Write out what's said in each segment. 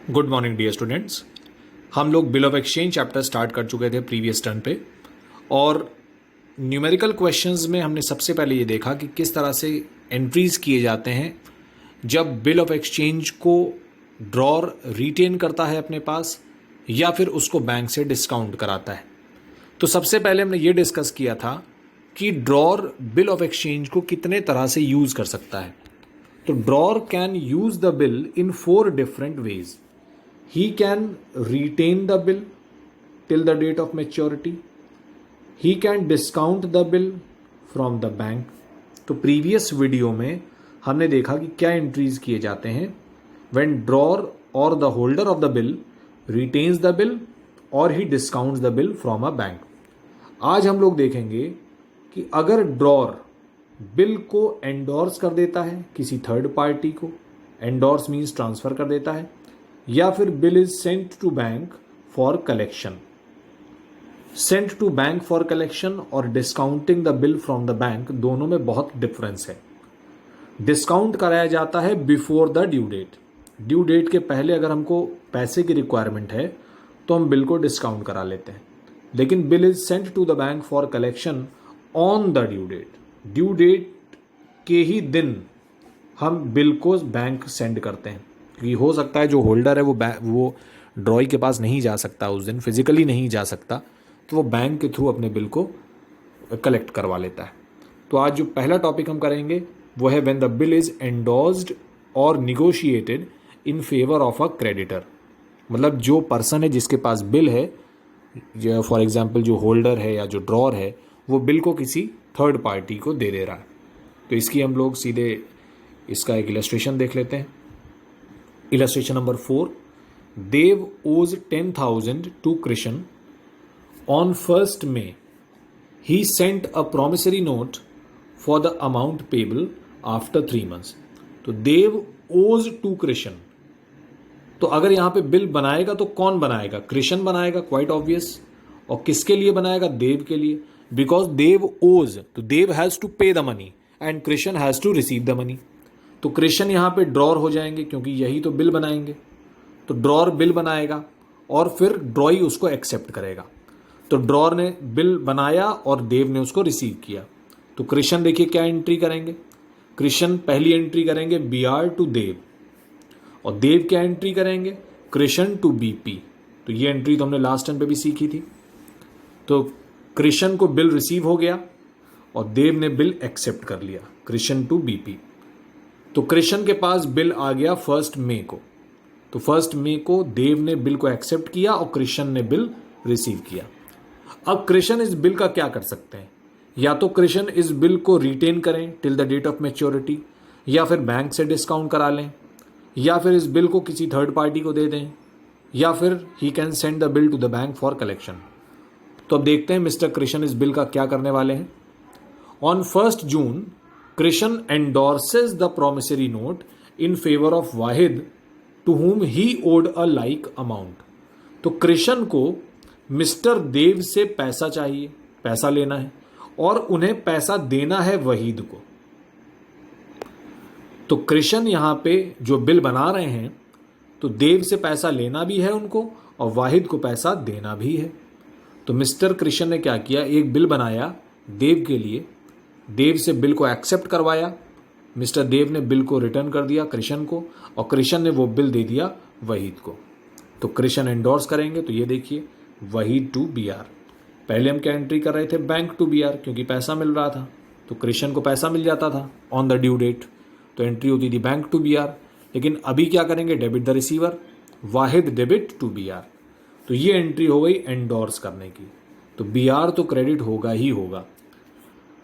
Good morning dear students. हम लोग bill of exchange chapter start कर चुके थे प्रीवियस टर्न पे, और न्यूमेरिकल क्वेश्चंस में हमने सबसे पहले ये देखा कि किस तरह से एंट्रीज किए जाते हैं जब बिल ऑफ एक्सचेंज को ड्रॉर रिटेन करता है अपने पास या फिर उसको बैंक से डिस्काउंट कराता है। तो सबसे पहले हमने ये डिस्कस किया था कि ड्रॉर बिल ऑफ एक्सचेंज को कितने तरह से यूज़ कर सकता है। तो drawer can use the bill in 4 different ways. He can retain the bill till the date of maturity. He can discount the bill from the bank. तो previous video में हमने देखा कि क्या एंट्रीज किए जाते हैं when drawer or the holder of the bill retains the bill or he discounts the bill from a bank. आज हम लोग देखेंगे कि अगर ड्रॉर बिल को एंडोर्स कर देता है किसी थर्ड पार्टी को, एंडोर्स मीन्स ट्रांसफर कर देता है, या फिर bill is sent to bank for collection. Sent to bank for collection और discounting the bill from the bank दोनों में बहुत डिफरेंस है। डिस्काउंट कराया जाता है before the due date. Due date के पहले अगर हमको पैसे की रिक्वायरमेंट है तो हम बिल को डिस्काउंट करा लेते हैं, लेकिन bill is sent to the bank for collection on the due date. Due date के ही दिन हम बिल को बैंक सेंड करते हैं, क्योंकि हो सकता है जो होल्डर है वो ड्रॉई के पास नहीं जा सकता, उस दिन फिजिकली नहीं जा सकता, तो वो बैंक के थ्रू अपने बिल को कलेक्ट करवा लेता है। तो आज जो पहला टॉपिक हम करेंगे वो है when the bill is endorsed और negotiated in favour of a creditor. मतलब जो पर्सन है जिसके पास बिल है, फॉर एग्जाम्पल जो होल्डर है या जो ड्रॉर है, वो बिल को किसी थर्ड पार्टी को दे रहा है। तो इसकी हम लोग सीधे इसका एक इलस्ट्रेशन देख लेते हैं। Illustration number 4. Dev owes 10,000 to Krishan. On 1st May, he sent a promissory note for the amount payable after 3 months. तो Dev owes to Krishan. तो अगर यहाँ पे बिल बनाएगा तो कौन बनाएगा? कृष्ण बनाएगा, क्वाइट ऑब्वियस। और किसके लिए बनाएगा? देव के लिए, बिकॉज देव ओज, तो Dev has to pay the money and Krishna has to receive the money. तो कृष्ण यहाँ पे ड्रॉर हो जाएंगे क्योंकि यही तो बिल बनाएंगे। तो ड्रॉर बिल बनाएगा और फिर ड्रॉई उसको एक्सेप्ट करेगा। तो ड्रॉर ने बिल बनाया और देव ने उसको रिसीव किया। तो कृष्ण देखिए क्या एंट्री करेंगे। कृष्ण पहली एंट्री करेंगे BR टू देव, और देव क्या एंट्री करेंगे? Krishna to BP। तो ये एंट्री तो हमने लास्ट टाइम पे भी सीखी थी। तो कृष्ण को बिल रिसीव हो गया और देव ने बिल एक्सेप्ट कर लिया, कृष्ण टू BP। तो कृष्ण के पास बिल आ गया 1st मई को। तो 1st मई को देव ने बिल को एक्सेप्ट किया और कृष्ण ने बिल रिसीव किया। अब कृष्ण इस बिल का क्या कर सकते हैं? या तो कृष्ण इस बिल को रिटेन करें till the date of maturity, या फिर बैंक से डिस्काउंट करा लें, या फिर इस बिल को किसी थर्ड पार्टी को दे दें, या फिर he can send the bill to the bank for collection. तो अब देखते हैं मिस्टर कृष्ण इस बिल का क्या करने वाले हैं। On 1st June Krishan endorses the promissory note in favor of Wahid to whom he owed a like amount. तो कृष्ण को मिस्टर देव से पैसा चाहिए, पैसा लेना है, और उन्हें पैसा देना है वहीद को। तो कृष्ण यहाँ पे जो बिल बना रहे हैं, तो देव से पैसा लेना भी है उनको और वाहिद को पैसा देना भी है। तो मिस्टर कृष्ण ने क्या किया? एक बिल बनाया देव के लिए, देव से बिल को एक्सेप्ट करवाया, मिस्टर देव ने बिल को रिटर्न कर दिया कृष्ण को, और कृष्ण ने वो बिल दे दिया वहीद को। तो कृष्ण एंडोर्स करेंगे। तो ये देखिए वहीद टू BR। पहले हम क्या एंट्री कर रहे थे? बैंक टू BR, क्योंकि पैसा मिल रहा था। तो कृष्ण को पैसा मिल जाता था ऑन द ड्यू डेट, तो एंट्री होती थी बैंक टू BR। लेकिन अभी क्या करेंगे? डेबिट द रिसीवर, वाहिद डेबिट टू BR। तो ये एंट्री हो गई एंडोर्स करने की। तो BR तो क्रेडिट होगा ही होगा।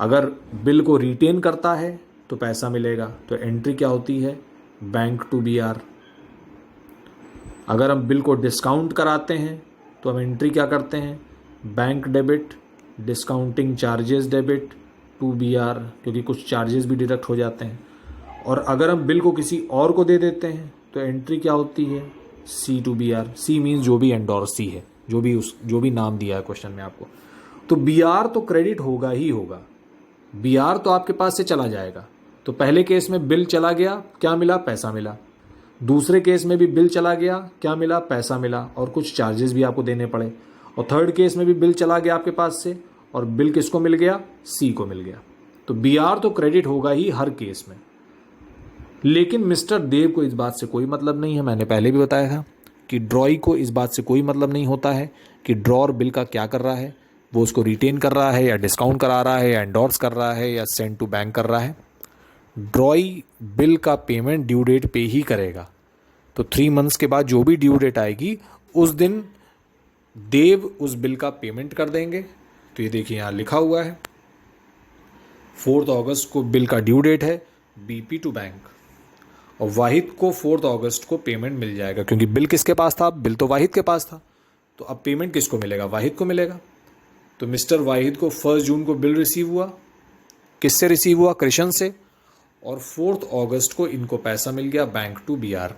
अगर बिल को रिटेन करता है तो पैसा मिलेगा, तो एंट्री क्या होती है? Bank to BR। अगर हम बिल को डिस्काउंट कराते हैं तो हम एंट्री क्या करते हैं? Bank debit, discounting charges debit to BR, क्योंकि कुछ चार्जेस भी डिडक्ट हो जाते हैं। और अगर हम बिल को किसी और को दे देते हैं तो एंट्री क्या होती है? C to BR। C means जो भी एंडोर्सी है, जो भी नाम दिया है क्वेश्चन में आपको। तो BR तो क्रेडिट होगा ही होगा। BR तो आपके पास से चला जाएगा। तो पहले केस में बिल चला गया, क्या मिला? पैसा मिला। दूसरे केस में भी बिल चला गया, क्या मिला, पैसा मिला और कुछ चार्जेस भी आपको देने पड़े। और थर्ड केस में भी बिल चला गया आपके पास से और बिल किसको मिल गया, सी को मिल गया। तो बी आर तो क्रेडिट होगा ही हर केस में। लेकिन मिस्टर देव को इस बात से कोई मतलब नहीं है। मैंने पहले भी बताया था कि ड्रॉई को इस बात से कोई मतलब नहीं होता है कि ड्रॉर बिल का क्या कर रहा है, वो उसको रिटेन कर रहा है या डिस्काउंट करा रहा है या एंडोर्स कर रहा है या सेंड टू बैंक कर रहा है। ड्रॉई बिल का पेमेंट ड्यू डेट पे ही करेगा। तो 3 मंथ्स के बाद जो भी ड्यू डेट आएगी उस दिन देव उस बिल का पेमेंट कर देंगे। तो ये देखिए यहाँ लिखा हुआ है 4 अगस्त को बिल का ड्यू डेट है बीपी टू बैंक, और वाहिद को 4 अगस्त को पेमेंट मिल जाएगा क्योंकि बिल किसके पास था, बिल तो वाहिद के पास था। तो अब पेमेंट किसको मिलेगा, वाहिद को मिलेगा। तो मिस्टर वाहिद को 1 जून को बिल रिसीव हुआ, किससे रिसीव हुआ, कृष्ण से, और 4 अगस्त को इनको पैसा मिल गया बैंक टू बी आर।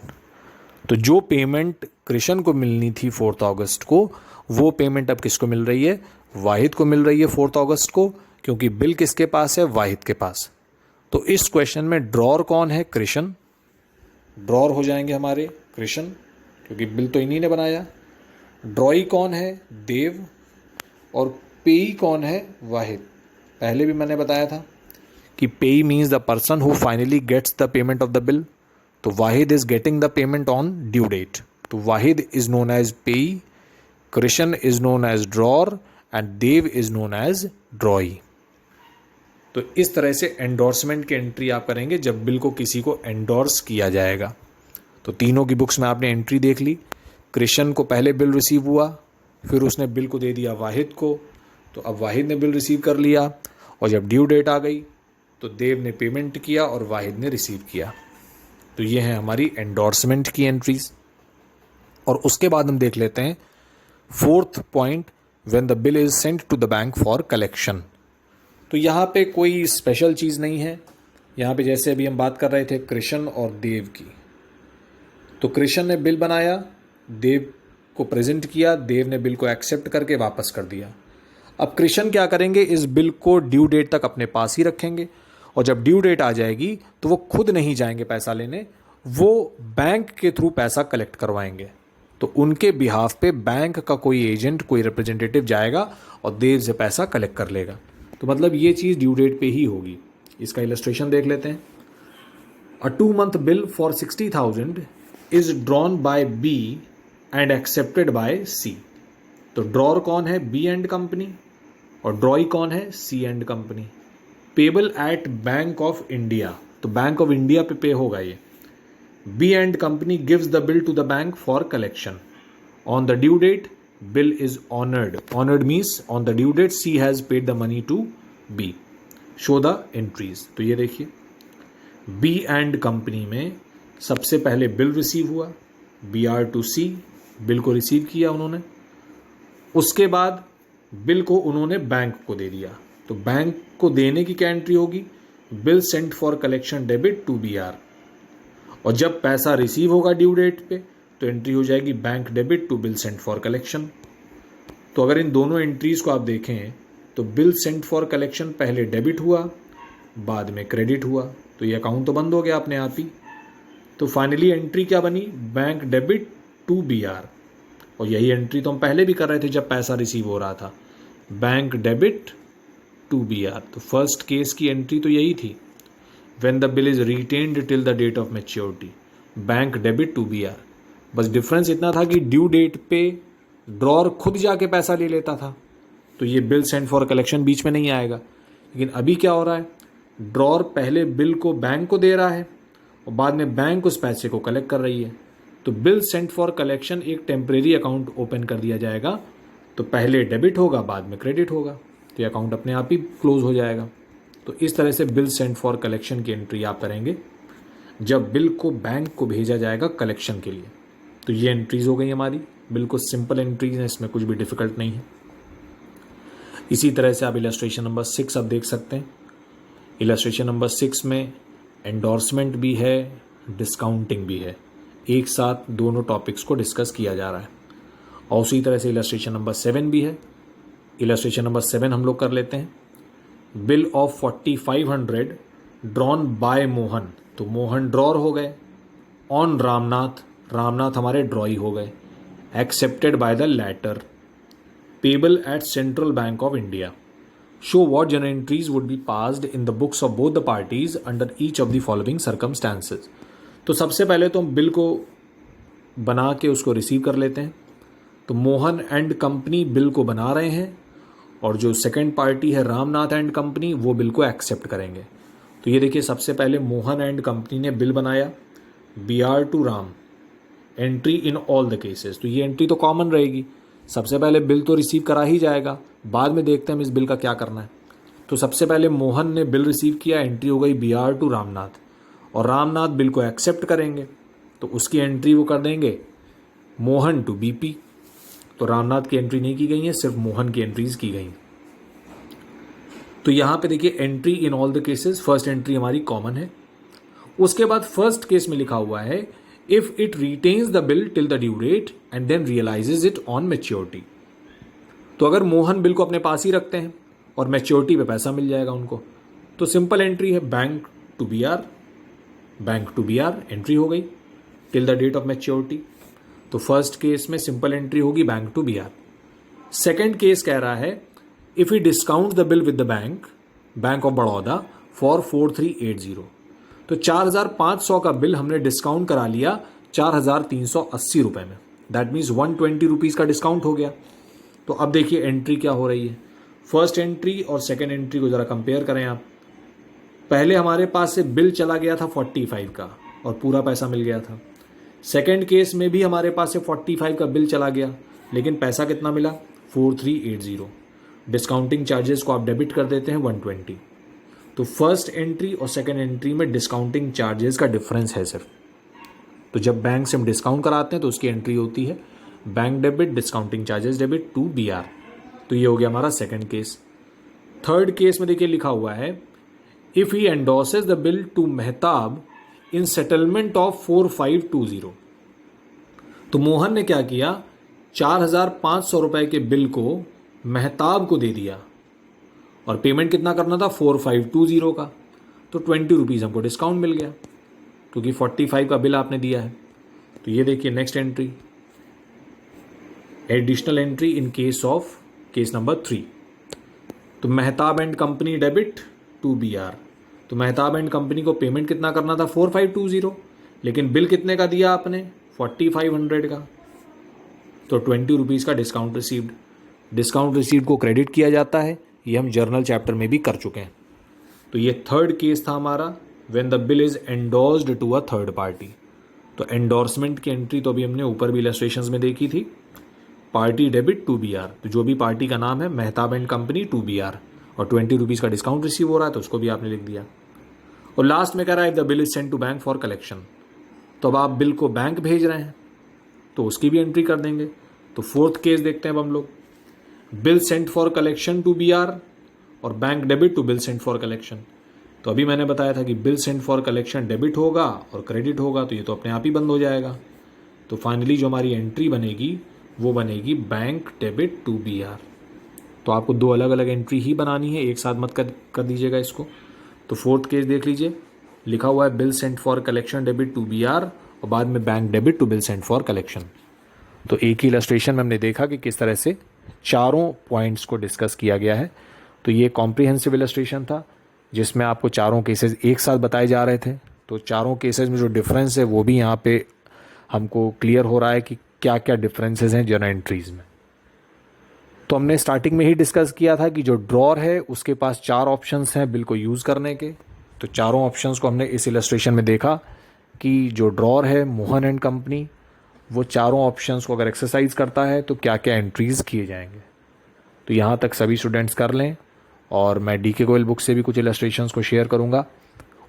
तो जो पेमेंट कृष्ण को मिलनी थी 4 अगस्त को, वो पेमेंट अब किसको मिल रही है, वाहिद को मिल रही है 4 अगस्त को, क्योंकि बिल किसके पास है, वाहिद के पास। तो इस क्वेश्चन में ड्रॉर कौन है, कृष्ण। ड्रॉर हो जाएंगे हमारे कृष्ण क्योंकि बिल तो इन्हीं ने बनाया। ड्रॉई कौन है, देव, और पेई कौन है, वाहिद। पहले भी मैंने बताया था कि payee means the person who finally gets the payment of the bill. तो Wahid is getting the payment on due date. तो Wahid is known as payee, Krishna is known as drawer and Dev is known as drawee. तो इस तरह से endorsement की entry आप करेंगे जब बिल को किसी को एंडोर्स किया जाएगा। तो तीनों की बुक्स में आपने एंट्री देख ली। कृष्ण को पहले बिल रिसीव हुआ, फिर उसने बिल को दे दिया वाहिद को, तो अब वाहिद ने बिल रिसीव कर लिया, और जब ड्यू डेट आ गई तो देव ने पेमेंट किया और वाहिद ने रिसीव किया। तो ये है हमारी एंडोर्समेंट की एंट्रीज। और उसके बाद हम देख लेते हैं 4th point, when the bill is sent to the bank for collection. तो यहाँ पे कोई स्पेशल चीज़ नहीं है। यहाँ पे जैसे अभी हम बात कर रहे थे कृष्ण और देव की, तो कृष्ण ने बिल बनाया, देव को प्रेजेंट किया, देव ने बिल को एक्सेप्ट करके वापस कर दिया। अब कृष्ण क्या करेंगे, इस बिल को ड्यू डेट तक अपने पास ही रखेंगे, और जब ड्यू डेट आ जाएगी तो वो खुद नहीं जाएंगे पैसा लेने, वो बैंक के थ्रू पैसा कलेक्ट करवाएंगे। तो उनके बिहाफ पे बैंक का कोई एजेंट, कोई रिप्रेजेंटेटिव जाएगा और देव से पैसा कलेक्ट कर लेगा। तो मतलब ये चीज़ ड्यू डेट पे ही होगी। इसका इलस्ट्रेशन देख लेते हैं। A 2 month bill for 60,000 is drawn by B and accepted by C. तो ड्रॉर कौन है, बी एंड कंपनी, और ड्रॉई कौन है, C and company. Payable at Bank of India, तो बैंक ऑफ इंडिया पे होगा ये। B and company gives the bill to the bank for collection. On the due date bill is honoured. Honoured means on the due date C has paid the money to B. Show the entries. तो ये देखिए B and company में सबसे पहले bill receive हुआ, B R to C, bill को receive किया उन्होंने। उसके बाद बिल को उन्होंने बैंक को दे दिया। तो बैंक को देने की क्या एंट्री होगी, bill sent for collection debit to B R. और जब पैसा रिसीव होगा ड्यू डेट पे तो एंट्री हो जाएगी bank debit to bill sent for collection. तो अगर इन दोनों एंट्रीज को आप देखें तो बिल सेंट फॉर कलेक्शन पहले डेबिट हुआ, बाद में क्रेडिट हुआ, तो ये अकाउंट तो बंद हो गया अपने आप ही। तो फाइनली एंट्री क्या बनी, bank debit to B R. और यही एंट्री तो हम पहले भी कर रहे थे जब पैसा रिसीव हो रहा था, bank debit to B R. तो फर्स्ट केस की एंट्री तो यही थी, when the bill is retained till the date of maturity, bank debit to B R. बस डिफरेंस इतना था कि ड्यू डेट पे ड्रॉर खुद जाके पैसा ले लेता था, तो ये बिल सेंट फॉर कलेक्शन बीच में नहीं आएगा। लेकिन अभी क्या हो रहा है, ड्रॉर पहले बिल को बैंक को दे रहा है और बाद में बैंक उस पैसे को कलेक्ट कर रही है। तो बिल सेंट फॉर कलेक्शन एक टेम्परेरी अकाउंट ओपन कर दिया जाएगा, तो पहले डेबिट होगा बाद में क्रेडिट होगा, तो ये अकाउंट अपने आप ही क्लोज हो जाएगा। तो इस तरह से बिल सेंट फॉर कलेक्शन की एंट्री आप करेंगे जब बिल को बैंक को भेजा जाएगा कलेक्शन के लिए। तो ये एंट्रीज हो गई हमारी, बिल्कुल सिंपल एंट्रीज हैं, इसमें कुछ भी डिफिकल्ट नहीं है। इसी तरह से आप इलस्ट्रेशन नंबर 6 आप देख सकते हैं। इलस्ट्रेशन नंबर 6 में एंडोर्समेंट भी है, डिस्काउंटिंग भी है, एक साथ दोनों टॉपिक्स को डिस्कस किया जा रहा है। और उसी तरह से इलस्ट्रेशन नंबर 7 भी है। इलस्ट्रेशन नंबर 7 हम लोग कर लेते हैं। Bill of 4500 drawn by Mohan, तो मोहन ड्रॉर हो गए, ऑन रामनाथ, रामनाथ हमारे ड्रॉई हो गए, accepted by the latter, payable eight central bank of India, show what general entries would be passed in the books of both the parties under each of the following circumstances. तो सबसे पहले तो हम bill को बना के उसको receive कर लेते हैं। तो मोहन एंड कंपनी बिल को बना रहे हैं और जो सेकंड पार्टी है रामनाथ एंड कंपनी वो बिल को एक्सेप्ट करेंगे। तो ये देखिए सबसे पहले मोहन एंड कंपनी ने बिल बनाया, BR to Ram, entry in all the cases. तो ये एंट्री तो कॉमन रहेगी, सबसे पहले बिल तो रिसीव करा ही जाएगा, बाद में देखते हैं हम इस बिल का क्या करना है। तो सबसे पहले मोहन ने बिल रिसीव किया, एंट्री हो गई BR टू रामनाथ, और रामनाथ बिल को एक्सेप्ट करेंगे तो उसकी एंट्री वो कर देंगे मोहन टू BP। तो रामनाथ की एंट्री नहीं की गई है, सिर्फ मोहन की एंट्रीज की गई। तो यहां पे देखिए entry in all the cases, first entry हमारी कॉमन है। उसके बाद फर्स्ट केस में लिखा हुआ है if it retains the bill till the due date and then realizes it on maturity. तो अगर मोहन बिल को अपने पास ही रखते हैं और मैच्योरिटी पे पैसा मिल जाएगा उनको, तो सिंपल एंट्री है bank to BR, bank to BR entry हो गई till the date of maturity. तो फर्स्ट केस में सिंपल एंट्री होगी bank to BR। Second case कह रहा है if he discount the bill with the bank, bank of Baroda for 4380। तो 4500 का बिल हमने डिस्काउंट करा लिया 4380 रुपए में, दैट मीन्स 120 रुपीज का डिस्काउंट हो गया। तो अब देखिए एंट्री क्या हो रही है, फर्स्ट एंट्री और सेकेंड एंट्री को जरा कंपेयर करें आप। पहले हमारे पास से बिल चला गया था 45 का और पूरा पैसा मिल गया था। सेकेंड केस में भी हमारे पास से 45 का बिल चला गया, लेकिन पैसा कितना मिला 4380। डिस्काउंटिंग चार्जेस को आप डेबिट कर देते हैं 120। तो फर्स्ट एंट्री और सेकेंड एंट्री में डिस्काउंटिंग चार्जेस का डिफरेंस है सिर्फ। तो जब बैंक से हम डिस्काउंट कराते हैं तो उसकी एंट्री होती है bank debit, discounting charges debit to BR। तो ये हो गया हमारा सेकेंड केस। थर्ड केस में देखिए लिखा हुआ है if he endorses the bill to Mehtab in settlement of 4520। तो मोहन ने क्या किया, 4500 रुपए के बिल को मेहताब को दे दिया और पेमेंट कितना करना था 4520 का। तो 20 रुपीज़ हमको डिस्काउंट मिल गया क्योंकि 45 का बिल आपने दिया है। तो ये देखिए next entry, additional entry in case of case number 3। तो Mehtab and company debit to BR। तो मेहताब एंड कंपनी को पेमेंट कितना करना था 4520, लेकिन बिल कितने का दिया आपने 4500 का। तो 20 रुपीज़ का डिस्काउंट रिसीव्ड। डिस्काउंट रिसीव्ड को क्रेडिट किया जाता है, ये हम जर्नल चैप्टर में भी कर चुके हैं। तो ये थर्ड केस था हमारा when the bill is endorsed to a third party. तो एंडोर्समेंट की एंट्री तो अभी हमने ऊपर भी इलस्ट्रेशंस में देखी थी, पार्टी डेबिट टू BR। तो जो भी पार्टी का नाम है Mehtab and company to BR और 20 रुपीज़ का डिस्काउंट रिसीव हो रहा है तो उसको भी आपने लिख दिया। और लास्ट में कह रहा है the bill is send to bank for collection. तो अब आप बिल को बैंक भेज रहे हैं तो उसकी भी एंट्री कर देंगे। तो फोर्थ केस देखते हैं अब हम लोग, bill sent for collection to BR और bank debit to bill sent for collection. तो अभी मैंने बताया था कि bill sent for collection debit होगा और क्रेडिट होगा, तो ये तो अपने आप ही बंद हो जाएगा। तो फाइनली जो हमारी एंट्री बनेगी वो बनेगी बैंक डेबिट टू BR। तो आपको दो अलग अलग एंट्री ही बनानी है, एक साथ मत कर दीजिएगा इसको। तो फोर्थ केस देख लीजिए, लिखा हुआ है bill sent for collection debit to BR और बाद में bank debit to bill sent for collection. तो एक ही इलस्ट्रेशन में हमने देखा कि किस तरह से चारों पॉइंट्स को डिस्कस किया गया है। तो ये कॉम्प्रिहेंसिव इलस्ट्रेशन था जिसमें आपको चारों केसेस एक साथ बताए जा रहे थे। तो चारों केसेस में जो डिफरेंस है वो भी यहाँ पे हमको क्लियर हो रहा है कि क्या क्या डिफरेंसेस हैं जर्नल एंट्रीज में। तो हमने स्टार्टिंग में ही डिस्कस किया था कि जो ड्रॉर है उसके पास 4 ऑप्शंस हैं बिल को यूज़ करने के। तो चारों ऑप्शंस को हमने इस इलस्ट्रेशन में देखा कि जो ड्रॉर है मोहन एंड कंपनी, वो चारों ऑप्शंस को अगर एक्सरसाइज करता है तो क्या क्या एंट्रीज किए जाएंगे। तो यहाँ तक सभी स्टूडेंट्स कर लें और मैं DK गोयल बुक से भी कुछ इलस्ट्रेशंस को शेयर करूँगा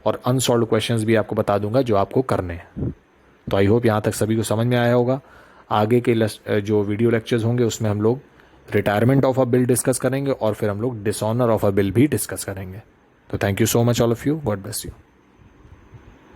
और अनसॉल्व क्वेश्चंस भी आपको बता दूंगा जो आपको करने हैं। तो आई होप यहाँ तक सभी को समझ में आया होगा। आगे के जो वीडियो लेक्चर्स होंगे उसमें हम लोग retirement of a bill discuss करेंगे और फिर हम लोग डिसऑनर ऑफ अ बिल भी डिस्कस करेंगे। तो thank you so much all of you, God bless you.